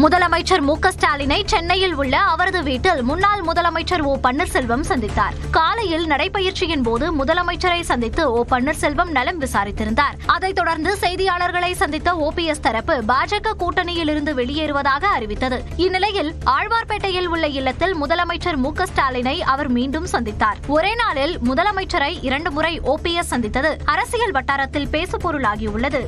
முதலமைச்சர் மு க ஸ்டாலினை சென்னையில் உள்ள அவரது வீட்டில் முன்னாள் முதலமைச்சர் ஓ பன்னீர்செல்வம் சந்தித்தார். காலையில் நடைபயிற்சியின் போது முதலமைச்சரை சந்தித்து ஓ பன்னீர்செல்வம் நலம் விசாரித்திருந்தார். அதைத் தொடர்ந்து செய்தியாளர்களை சந்தித்த ஓபிஎஸ் தரப்பு பாஜக கூட்டணியில் இருந்து வெளியேறுவதாக அறிவித்தது. இந்நிலையில் ஆழ்வார்பேட்டையில் உள்ள இல்லத்தில் முதலமைச்சர் மு க ஸ்டாலினை அவர் மீண்டும் சந்தித்தார். ஒரே நாளில் முதலமைச்சரை 2 முறை ஓபிஎஸ் சந்தித்தது அரசியல் வட்டாரத்தில் பேசுபொருளாகியுள்ளது.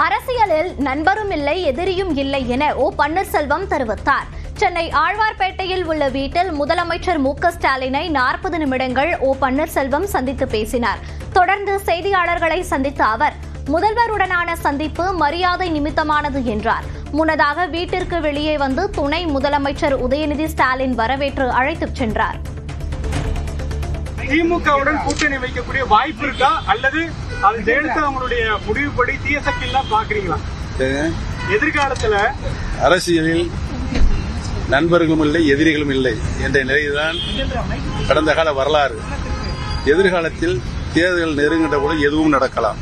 அரசியலில் நண்பரும் இல்லை, எதிரியும் இல்லை என ஓ பன்னீர்செல்வம் தெரிவித்தார். சென்னை ஆழ்வார்பேட்டையில் உள்ள வீட்டில் முதலமைச்சர் மு க ஸ்டாலினை 40 நிமிடங்கள் ஓ பன்னீர்செல்வம் சந்தித்து பேசினார். தொடர்ந்து செய்தியாளர்களை சந்தித்த அவர் முதல்வருடனான சந்திப்பு மரியாதை நிமித்தமானது என்றார். முன்னதாக வீட்டிற்கு வெளியே வந்து துணை முதலமைச்சர் உதயநிதி ஸ்டாலின் வரவேற்று அழைத்துச் சென்றார். திமுகவுடன் கூட்டணி வைக்கக்கூடிய வாய்ப்பு இருக்கா அல்லது அது ஜெயலலிதா அவங்களுடைய முடிவுப்படி தீய சக்தி எல்லாம் பாக்குறீங்களா? எதிர்காலத்துல அரசியலில் நண்பர்களும் இல்லை, எதிரிகளும் இல்லை என்ற நிலையில்தான் கடந்த கால வரலாறு. எதிர்காலத்தில் தேர்தல் நெருங்கின்ற போது எதுவும் நடக்கலாம்.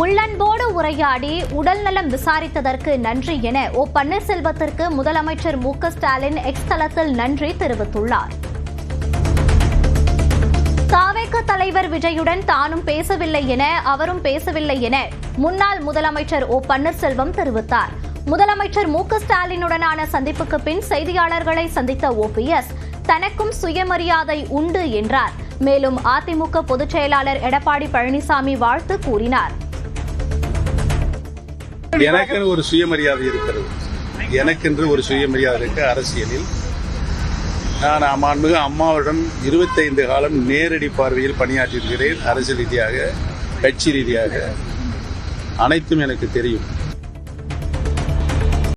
உள்ளன்போடு உரையாடி உடல்நலம் விசாரித்ததற்கு நன்றி என ஓ பன்னீர்செல்வத்திற்கு முதலமைச்சர் மு க ஸ்டாலின் எக்ஸ் தளத்தில் நன்றி தெரிவித்துள்ளார். தாவேக தலைவர் விஜயுடன் தானும் பேசவில்லை என அவரும் பேசவில்லை என முன்னாள் முதலமைச்சர் ஓ பன்னீர்செல்வம் தெரிவித்தார். முதலமைச்சர் மு க ஸ்டாலினுடனான சந்திப்புக்கு பின் செய்தியாளர்களை சந்தித்த ஓபிஎஸ் தனக்கும் சுயமரியாதை உண்டு என்றார். மேலும் அதிமுக பொதுச் செயலாளர் எடப்பாடி பழனிசாமி வாழ்த்து கூறினார். எனக்கென்று ஒரு சுயமரியாதை இருக்கிறது. எனக்கென்று ஒரு சுயமரியாதை இருக்கு. அரசியலில் நான் மாண்புமிகு அம்மாவுடன் 25 காலம் நேரடி பார்வையில் பணியாற்றியிருக்கிறேன். அரசியல் ரீதியாக, கட்சி ரீதியாக அனைத்தும் எனக்கு தெரியும்.